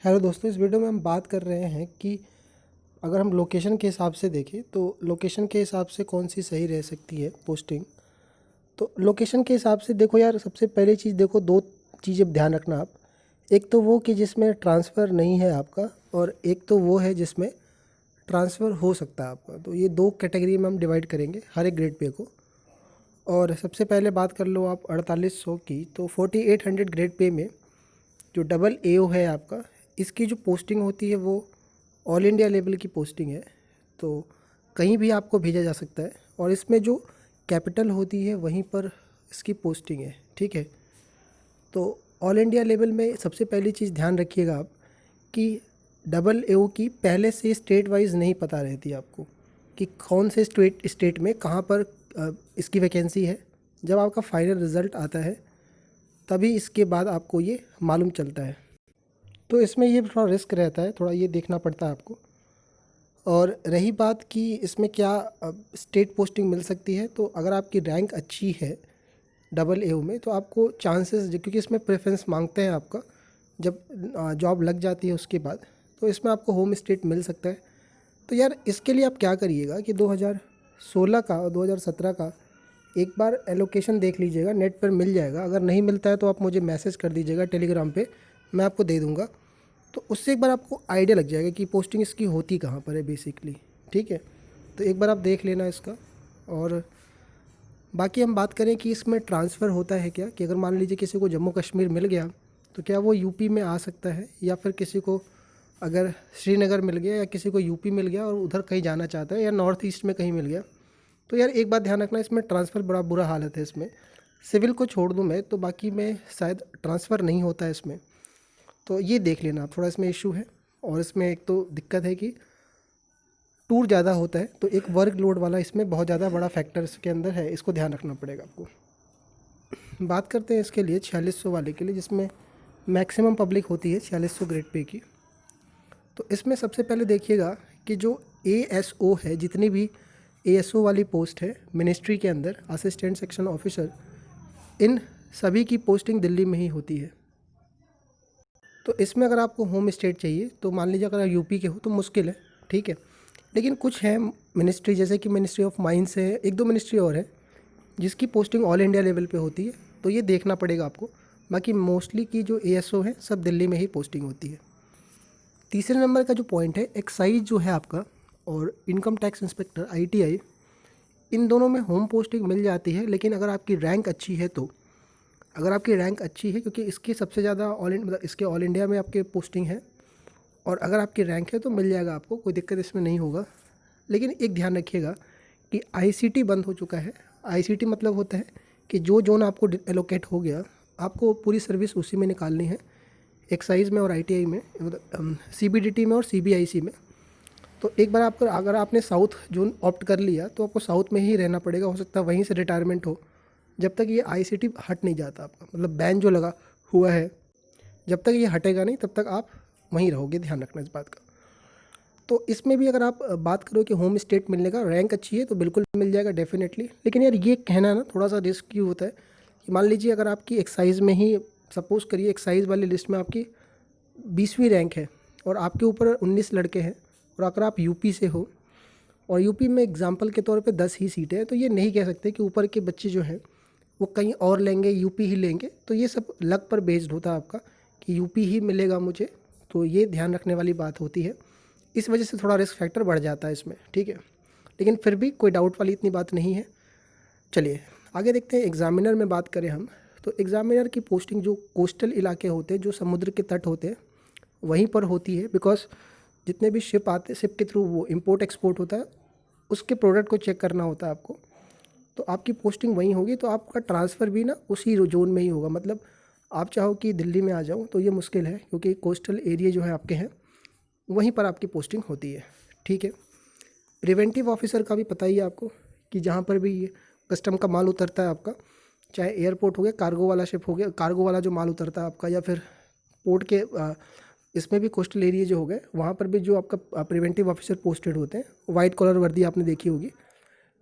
Hello दोस्तों, इस video में हम बात कर रहे हैं कि अगर हम लोकेशन के हिसाब से देखें तो लोकेशन के हिसाब से कौन सी सही रह सकती है पोस्टिंग। तो लोकेशन के हिसाब से देखो यार, सबसे पहली चीज़ देखो, दो चीज़ें ध्यान रखना आप। एक तो वो कि जिसमें ट्रांसफ़र नहीं है आपका, और एक तो वो है जिसमें ट्रांसफ़र हो सकता है आपका। तो ये दो कैटेगरी में हम डिवाइड करेंगे हर एक ग्रेड पे को। और सबसे पहले बात कर लो आप 4800 की, तो 4800 ग्रेड पे में जो डबल एओ है आपका, इसकी जो पोस्टिंग होती है वो ऑल इंडिया लेवल की पोस्टिंग है। तो कहीं भी आपको भेजा जा सकता है, और इसमें जो कैपिटल होती है वहीं पर इसकी पोस्टिंग है, ठीक है। तो ऑल इंडिया लेवल में सबसे पहली चीज़ ध्यान रखिएगा आप कि डबल एओ की पहले से स्टेट वाइज नहीं पता रहती आपको कि कौन से स्टेट में कहाँ पर इसकी वैकेंसी है। जब आपका फाइनल रिज़ल्ट आता है तभी इसके बाद आपको ये मालूम चलता है। तो इसमें ये थोड़ा रिस्क रहता है, थोड़ा ये देखना पड़ता है आपको। और रही बात कि इसमें क्या स्टेट पोस्टिंग मिल सकती है, तो अगर आपकी रैंक अच्छी है डबल एओ में तो आपको चांसेस, क्योंकि इसमें प्रेफरेंस मांगते हैं आपका जब जॉब लग जाती है उसके बाद, तो इसमें आपको होम स्टेट मिल सकता है। तो यार इसके लिए आप क्या करिएगा कि 2016 का और 2017 का एक बार एलोकेशन देख लीजिएगा, नेट पर मिल जाएगा। अगर नहीं मिलता है तो आप मुझे मैसेज कर दीजिएगा टेलीग्राम पे, मैं आपको दे दूँगा। तो उससे एक बार आपको आइडिया लग जाएगा कि पोस्टिंग इसकी होती कहाँ पर है बेसिकली, ठीक है। तो एक बार आप देख लेना इसका। और बाकी हम बात करें कि इसमें ट्रांसफ़र होता है क्या, कि अगर मान लीजिए किसी को जम्मू कश्मीर मिल गया तो क्या वो यूपी में आ सकता है, या फिर किसी को अगर श्रीनगर मिल गया या किसी को यूपी मिल गया और उधर कहीं जाना चाहता है, या नॉर्थ ईस्ट में कहीं मिल गया। तो यार एक बात ध्यान रखना, इसमें ट्रांसफ़र बड़ा बुरा हालत है इसमें। सिविल को छोड़ दूँ मैं तो बाकी में शायद ट्रांसफ़र नहीं होता है इसमें। तो ये देख लेना आप, थोड़ा इसमें इशू है। और इसमें एक तो दिक्कत है कि टूर ज़्यादा होता है, तो एक वर्क लोड वाला इसमें बहुत ज़्यादा बड़ा फैक्टर इसके अंदर है, इसको ध्यान रखना पड़ेगा आपको। बात करते हैं इसके लिए 4600 वाले के लिए, जिसमें मैक्सिमम पब्लिक होती है 4600 ग्रेड पे की। तो इसमें सबसे पहले देखिएगा कि जो एएसओ है, जितनी भी एएसओ वाली पोस्ट है मिनिस्ट्री के अंदर, असिस्टेंट सेक्शन ऑफिसर, इन सभी की पोस्टिंग दिल्ली में ही होती है। तो इसमें अगर आपको होम स्टेट चाहिए तो मान लीजिए अगर आप यूपी के हो तो मुश्किल है, ठीक है। लेकिन कुछ है मिनिस्ट्री, जैसे कि मिनिस्ट्री ऑफ माइंस है, एक दो मिनिस्ट्री और है जिसकी पोस्टिंग ऑल इंडिया लेवल पे होती है, तो ये देखना पड़ेगा आपको। बाकी मोस्टली की जो एएसओ है सब दिल्ली में ही पोस्टिंग होती है। तीसरे नंबर का जो पॉइंट है, एक्साइज जो है आपका और इनकम टैक्स इंस्पेक्टर आईटीआई, इन दोनों में होम पोस्टिंग मिल जाती है। लेकिन अगर आपकी रैंक अच्छी है तो, अगर आपकी रैंक अच्छी है, क्योंकि इसकी सबसे ज़्यादा मतलब इसके ऑल इंडिया में आपके पोस्टिंग है, और अगर आपकी रैंक है तो मिल जाएगा आपको, कोई दिक्कत इसमें नहीं होगा। लेकिन एक ध्यान रखिएगा कि आईसीटी बंद हो चुका है। आईसीटी मतलब होता है कि जो जोन आपको एलोकेट हो गया, आपको पूरी सर्विस उसी में निकालनी है, एक्साइज में और आईटीआई में, मतलब सीबीडीटी में और सीबीआईसी में। तो एक बार आपको, अगर आपने साउथ जोन ऑप्ट कर लिया तो आपको साउथ में ही रहना पड़ेगा, हो सकता है वहीं से रिटायरमेंट हो, जब तक ये आईसीटी हट नहीं जाता आपका, मतलब बैन जो लगा हुआ है, जब तक ये हटेगा नहीं तब तक आप वहीं रहोगे, ध्यान रखना इस बात का। तो इसमें भी अगर आप बात करो कि होम स्टेट मिलने का, रैंक अच्छी है तो बिल्कुल मिल जाएगा डेफिनेटली। लेकिन यार ये कहना ना थोड़ा सा रिस्क क्यों होता है कि मान लीजिए अगर आपकी एक्साइज में ही, सपोज़ करिए एक्साइज वाली लिस्ट में आपकी 20वीं रैंक है और आपके ऊपर 19 लड़के हैं, और अगर आप यूपी से हो और यूपी में एग्जाम्पल के तौर पे 10 ही सीटें हैं, तो ये नहीं कह सकते कि ऊपर के बच्चे जो हैं वो कहीं और लेंगे, यूपी ही लेंगे। तो ये सब लक पर बेस्ड होता है आपका कि यूपी ही मिलेगा मुझे, तो ये ध्यान रखने वाली बात होती है। इस वजह से थोड़ा रिस्क फैक्टर बढ़ जाता है इसमें, ठीक है। लेकिन फिर भी कोई डाउट वाली इतनी बात नहीं है। चलिए आगे देखते हैं। एग्ज़ामिनर में बात करें हम, तो एग्ज़ामिनर की पोस्टिंग जो कोस्टल इलाके होते हैं, जो समुद्र के तट होते हैं, वहीं पर होती है। बिकॉज जितने भी शिप आते, शिप के थ्रू वो इम्पोर्ट एक्सपोर्ट होता है, उसके प्रोडक्ट को चेक करना होता है आपको, तो आपकी पोस्टिंग वहीं होगी। तो आपका ट्रांसफ़र भी ना उसी जोन में ही होगा। मतलब आप चाहो कि दिल्ली में आ जाओ तो ये मुश्किल है, क्योंकि कोस्टल एरिया जो है आपके हैं वहीं पर आपकी पोस्टिंग होती है, ठीक है। प्रिवेंटिव ऑफिसर का भी पता ही है आपको कि जहाँ पर भी ये कस्टम का माल उतरता है आपका, चाहे एयरपोर्ट हो गया, कार्गो वाला शिप हो गया, कार्गो वाला जो माल उतरता है आपका, या फिर पोर्ट के इसमें भी कोस्टल एरिया जो हो गए, वहाँ पर भी जो आपका प्रिवेंटिव ऑफिसर पोस्टेड होते हैं, वाइट कॉलर वर्दी आपने देखी होगी।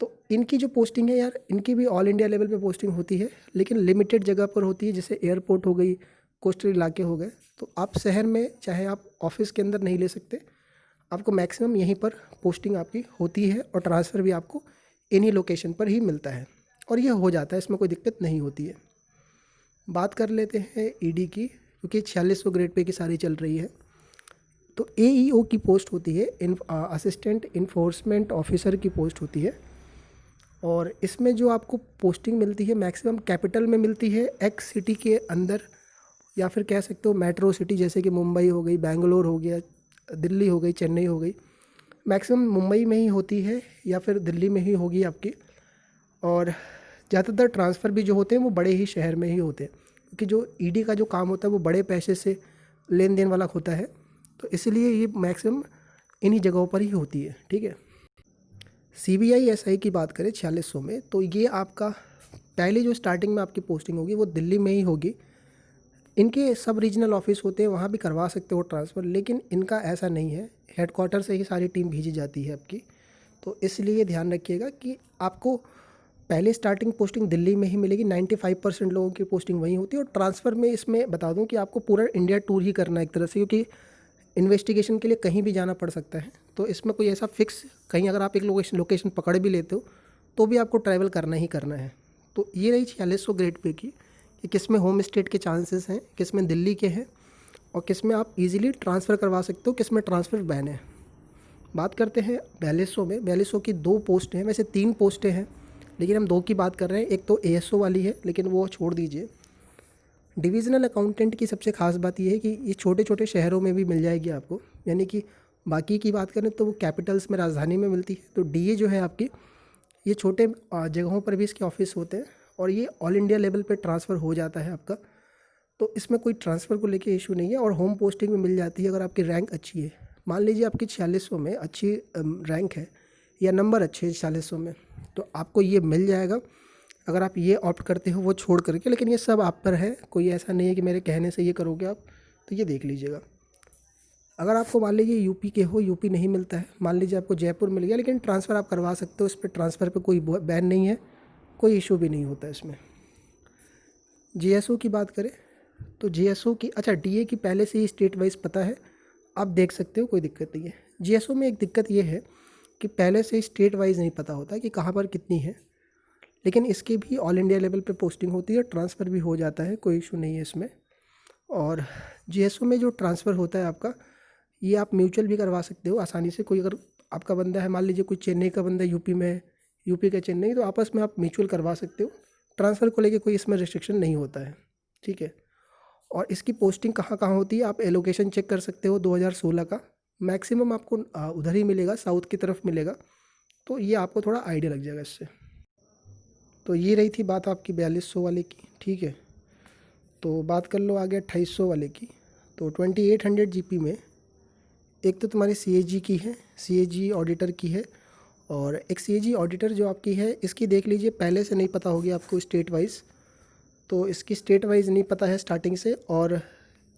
तो इनकी जो पोस्टिंग है यार, इनकी भी ऑल इंडिया लेवल पे पोस्टिंग होती है, लेकिन लिमिटेड जगह पर होती है, जैसे एयरपोर्ट हो गई, कोस्टल इलाके हो गए, तो आप शहर में चाहे आप ऑफिस के अंदर नहीं ले सकते, आपको मैक्सिमम यहीं पर पोस्टिंग आपकी होती है और ट्रांसफ़र भी आपको इन्हीं लोकेशन पर ही मिलता है और ये हो जाता है, इसमें कोई दिक्कत नहीं होती है। बात कर लेते हैं ईडी की, क्योंकि 4600 ग्रेड पे की सारी चल रही है। तो एईओ की पोस्ट होती है, असिस्टेंट इन्फोर्समेंट ऑफिसर की पोस्ट होती है और इसमें जो आपको पोस्टिंग मिलती है मैक्सिमम कैपिटल में मिलती है, एक्स सिटी के अंदर, या फिर कह सकते हो मेट्रो सिटी जैसे कि मुंबई हो गई, बेंगलोर हो गया, दिल्ली हो गई, चेन्नई हो गई। मैक्सिमम मुंबई में ही होती है या फिर दिल्ली में ही होगी आपकी। और ज़्यादातर ट्रांसफ़र भी जो होते हैं वो बड़े ही शहर में ही होते हैं, क्योंकि जो ईडी का जो काम होता है वो बड़े पैसे से लेन देन वाला होता है, तो इसलिए ये मैक्सिमम इन्हीं जगहों पर ही होती है। ठीक है। सीबीआई एसआई की बात करें 4600 में, तो ये आपका पहले जो स्टार्टिंग में आपकी पोस्टिंग होगी वो दिल्ली में ही होगी। इनके सब रीजनल ऑफिस होते हैं, वहाँ भी करवा सकते हो ट्रांसफ़र, लेकिन इनका ऐसा नहीं है, हेडक्वार्टर से ही सारी टीम भेजी जाती है आपकी। तो इसलिए ध्यान रखिएगा कि आपको पहले स्टार्टिंग पोस्टिंग दिल्ली में ही मिलेगी, 95% लोगों की पोस्टिंग वहीं होती है। और ट्रांसफ़र में इसमें बता दूं कि आपको पूरा इंडिया टूर ही करना है एक तरह से, क्योंकि इन्वेस्टिगेशन के लिए कहीं भी जाना पड़ सकता है। तो इसमें कोई ऐसा फिक्स, कहीं अगर आप एक लोकेशन पकड़ भी लेते हो तो भी आपको ट्रैवल करना ही करना है। तो ये रही 4600 ग्रेड पे की कि किस में होम स्टेट के चांसेस हैं, किस में दिल्ली के हैं और किस में आप इजीली ट्रांसफ़र करवा सकते हो, किस में ट्रांसफ़र बैन है। बात करते हैं 4200 में। 4200 की 2 पोस्ट हैं, वैसे 3 पोस्टें हैं लेकिन हम 2 की बात कर रहे हैं। एक तो एएसओ वाली है, लेकिन वो छोड़ दीजिए। डिविज़नल अकाउंटेंट की सबसे खास बात ये है कि ये छोटे छोटे शहरों में भी मिल जाएगी आपको, यानी कि बाकी की बात करें तो वो कैपिटल्स में, राजधानी में मिलती है। तो डीए जो है आपकी, ये छोटे जगहों पर भी इसके ऑफिस होते हैं और ये ऑल इंडिया लेवल पे ट्रांसफ़र हो जाता है आपका। तो इसमें कोई ट्रांसफ़र को लेके इशू नहीं है और होम पोस्टिंग में मिल जाती है अगर आपकी रैंक अच्छी है। मान लीजिए आपकी 4600 में अच्छी रैंक है या नंबर अच्छे हैं 4600 में, तो आपको ये मिल जाएगा अगर आप ये ऑप्ट करते हो वो छोड़ करके। लेकिन ये सब आप पर है, कोई ऐसा नहीं है कि मेरे कहने से ये करोगे आप, तो ये देख लीजिएगा। अगर आपको मान लीजिए यूपी के हो, यूपी नहीं मिलता है, मान लीजिए आपको जयपुर मिल गया, लेकिन ट्रांसफ़र आप करवा सकते हो, इस पर ट्रांसफ़र पे कोई बैन नहीं है, कोई इशू भी नहीं होता इसमें। जीएसओ की बात करें तो जीएसओ की, अच्छा डीए की पहले से ही स्टेट वाइज पता है, आप देख सकते हो, कोई दिक्कत नहीं है। जीएसओ में एक दिक्कत ये है कि पहले से स्टेट वाइज नहीं पता होता कि कहाँ पर कितनी है, लेकिन इसकी भी ऑल इंडिया लेवल पे पोस्टिंग होती है, ट्रांसफ़र भी हो जाता है, कोई इशू नहीं है इसमें। और जीएसओ में जो ट्रांसफ़र होता है आपका, ये आप म्यूचुअल भी करवा सकते हो आसानी से। कोई अगर आपका बंदा है, मान लीजिए कोई चेन्नई का बंदा यूपी में है, यूपी का चेन्नई, तो आपस में आप म्यूचुअल करवा सकते हो। ट्रांसफ़र को लेके कोई इसमें रिस्ट्रिक्शन नहीं होता है। ठीक है। और इसकी पोस्टिंग कहाँ कहाँ होती है आप एलोकेशन चेक कर सकते हो 2016 का। मैक्सिमम आपको उधर ही मिलेगा, साउथ की तरफ मिलेगा, तो ये आपको थोड़ा आइडिया लग जाएगा इससे। तो ये रही थी बात आपकी 4200 वाले की। ठीक है। तो बात कर लो आगे 2800 वाले की। तो 2800 जीपी में एक तो तुम्हारी सीएजी की है, सीएजी ऑडिटर की है, और एक सीएजी ऑडिटर जो आपकी है इसकी देख लीजिए, पहले से नहीं पता होगी आपको स्टेट वाइज, तो इसकी स्टेट वाइज नहीं पता है स्टार्टिंग से। और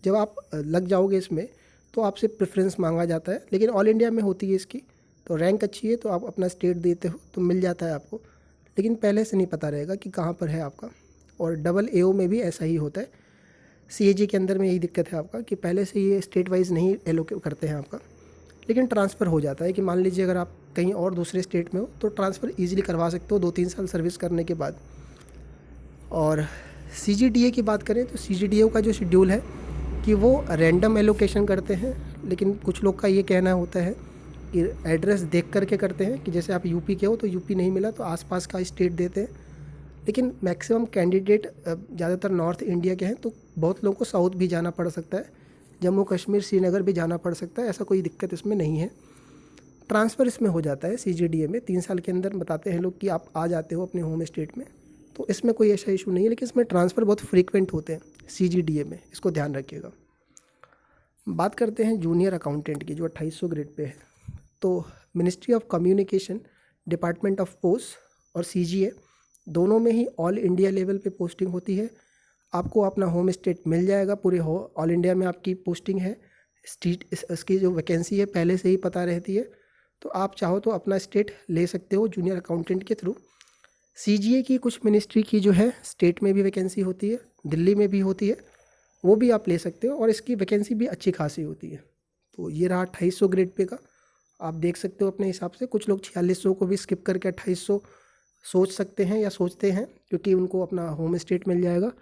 जब आप लग जाओगे इसमें तो आपसे प्रेफरेंस मांगा जाता है, लेकिन ऑल इंडिया में होती है इसकी। तो रैंक अच्छी है तो आप अपना स्टेट देते हो तो मिल जाता है आपको, लेकिन पहले से नहीं पता रहेगा कि कहाँ पर है आपका। और डबल एओ में भी ऐसा ही होता है। सीएजी के अंदर में यही दिक्कत है आपका कि पहले से ये स्टेट वाइज नहीं एलोकेट करते हैं आपका, लेकिन ट्रांसफ़र हो जाता है कि मान लीजिए अगर आप कहीं और दूसरे स्टेट में हो तो ट्रांसफ़र ईजिली करवा सकते हो 2-3 साल सर्विस करने के बाद। और सीजीडीए की बात करें तो सीजीडीए का जो शेड्यूल है कि वो रैंडम एलोकेशन करते हैं, लेकिन कुछ लोग का ये कहना होता है कि एड्रेस देख करके करते हैं, कि जैसे आप यूपी के हो तो यूपी नहीं मिला तो आसपास का स्टेट देते हैं। लेकिन मैक्सिमम कैंडिडेट ज़्यादातर नॉर्थ इंडिया के हैं, तो बहुत लोगों को साउथ भी जाना पड़ सकता है, जम्मू कश्मीर, श्रीनगर भी जाना पड़ सकता है, ऐसा कोई दिक्कत इसमें नहीं है। ट्रांसफ़र इसमें हो जाता है सीजीडीए में, 3 साल के अंदर बताते हैं लोग कि आप आ जाते हो अपने होम स्टेट में, तो इसमें कोई ऐसा इशू नहीं है। लेकिन इसमें ट्रांसफ़र बहुत फ्रीक्वेंट होते हैं सीजीडीए में, इसको ध्यान रखिएगा। बात करते हैं जूनियर अकाउंटेंट की जो 2800 ग्रेड पे है। तो ministry of communication, department of post और सीजीए दोनों में ही ऑल इंडिया लेवल पे पोस्टिंग होती है। आपको अपना होम स्टेट मिल जाएगा, पूरे ऑल इंडिया में आपकी पोस्टिंग है। स्टेट इसकी जो वैकेंसी है पहले से ही पता रहती है, तो आप चाहो तो अपना स्टेट ले सकते हो जूनियर अकाउंटेंट के थ्रू। सीजीए की कुछ मिनिस्ट्री की जो है स्टेट में भी वैकेंसी होती है, दिल्ली में भी होती है, वो भी आप ले सकते हो और इसकी वैकेंसी भी अच्छी खासी होती है। तो ये रहा 2800 ग्रेड पे का, आप देख सकते हो अपने हिसाब से। कुछ लोग 4600 को भी स्किप करके 2800 सोच सकते हैं या सोचते हैं, क्योंकि उनको अपना होम स्टेट मिल जाएगा।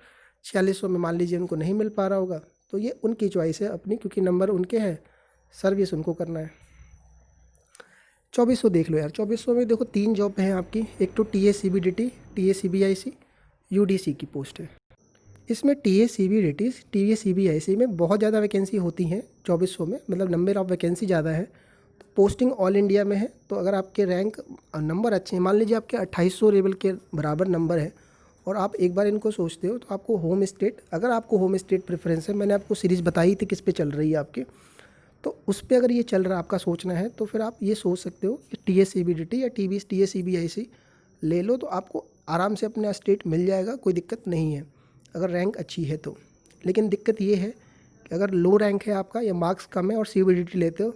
4600 में मान लीजिए उनको नहीं मिल पा रहा होगा, तो ये उनकी चॉइस है अपनी, क्योंकि नंबर उनके हैं, सर्विस उनको करना है। 2400 देख लो यार। 2400 में देखो 3 जॉब हैं आपकी। एक तो TA-CBDT, TA-CBIC, UDC की पोस्ट है। इसमें TA-CBDT, TA-CBIC में बहुत ज़्यादा वैकेंसी होती हैं 2400 में, मतलब नंबर ऑफ वैकेंसी ज़्यादा है। तो पोस्टिंग ऑल इंडिया में है, तो अगर आपके रैंक नंबर अच्छे हैं, मान लीजिए आपके 2800 लेवल के बराबर नंबर है और आप एक बार इनको सोचते हो, तो आपको होम स्टेट, अगर आपको होम स्टेट प्रेफरेंस है, मैंने आपको सीरीज़ बताई थी किस पे चल रही है आपकी, तो उस पर अगर ये चल रहा है आपका सोचना है, तो फिर आप ये सोच सकते हो कि TA-CBDT या TA-CBIC ले लो, तो आपको आराम से अपना स्टेट मिल जाएगा, कोई दिक्कत नहीं है अगर रैंक अच्छी है तो। लेकिन दिक्कत ये है कि अगर लो रैंक है आपका या मार्क्स कम है और CBDT लेते हो,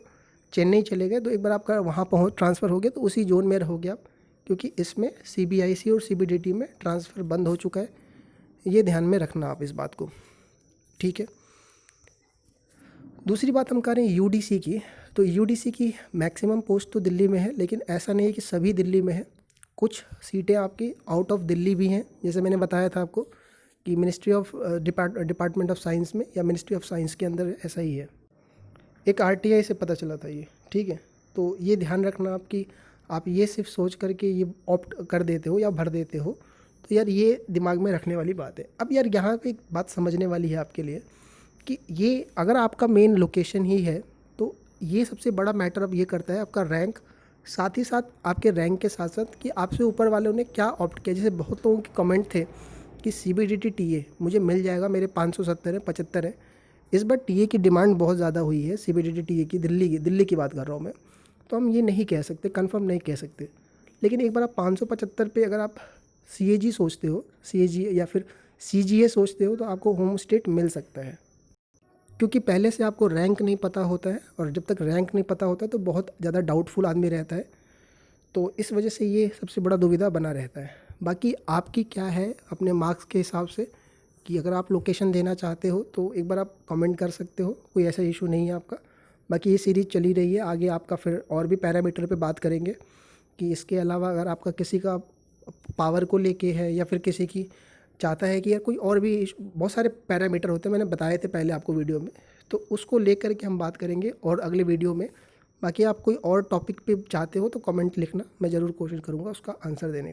चेन्नई चले गए, तो एक बार आपका वहाँ पहुँच ट्रांसफ़र हो गया तो उसी जोन में रहोगे आप, क्योंकि इसमें CBIC और CBDT में ट्रांसफ़र बंद हो चुका है। ये ध्यान में रखना आप इस बात को, ठीक है। दूसरी बात हम कर रहे हैं UDC की। तो UDC की मैक्सिमम पोस्ट तो दिल्ली में है, लेकिन ऐसा नहीं है कि सभी दिल्ली में है। कुछ सीटें आपकी आउट ऑफ दिल्ली भी हैं, जैसे मैंने बताया था आपको कि ministry of department of science में या मिनिस्ट्री ऑफ साइंस के अंदर ऐसा ही है। एक RTI से पता चला था ये, ठीक है। तो ये ध्यान रखना आपकी, आप ये सिर्फ सोच करके ये ऑप्ट कर देते हो या भर देते हो, तो यार ये दिमाग में रखने वाली बात है। अब यार यहाँ पे एक बात समझने वाली है आपके लिए कि ये अगर आपका मेन लोकेशन ही है, तो ये सबसे बड़ा मैटर अब ये करता है आपका रैंक, साथ ही साथ आपके रैंक के साथ साथ कि आपसे ऊपर वालों ने क्या ऑप्ट किया। जैसे बहुत लोगों के कमेंट थे कि CBDT TA मुझे मिल जाएगा, मेरे 570 है, 75 है। इस बार TA की डिमांड बहुत ज़्यादा हुई है, CBDT TA की, दिल्ली की बात कर रहा हूँ मैं। तो हम ये नहीं कह सकते, कंफर्म नहीं कह सकते। लेकिन एक बार आप 575 पे अगर आप CAG सोचते हो, CAG या फिर CGA सोचते हो, तो आपको होम स्टेट मिल सकता है, क्योंकि पहले से आपको रैंक नहीं पता होता है, और जब तक रैंक नहीं पता होता है तो बहुत ज़्यादा डाउटफुल आदमी रहता है। तो इस वजह से ये सबसे बड़ा दुविधा बना रहता है। बाकी आपकी क्या है अपने मार्क्स के हिसाब से, कि अगर आप लोकेशन देना चाहते हो तो एक बार आप कमेंट कर सकते हो, कोई ऐसा इशू नहीं है आपका। बाकी ये सीरीज़ चली रही है, आगे आपका फिर और भी पैरामीटर पे बात करेंगे कि इसके अलावा अगर आपका किसी का पावर को लेके है या फिर किसी की चाहता है कि यार कोई और भी बहुत सारे पैरामीटर होते हैं, मैंने बताए थे पहले आपको वीडियो में, तो उसको लेकर के हम बात करेंगे और अगले वीडियो में। बाकी आप कोई और टॉपिक पे चाहते हो तो कमेंट लिखना, मैं ज़रूर कोशिश करूँगा उसका आंसर देने का।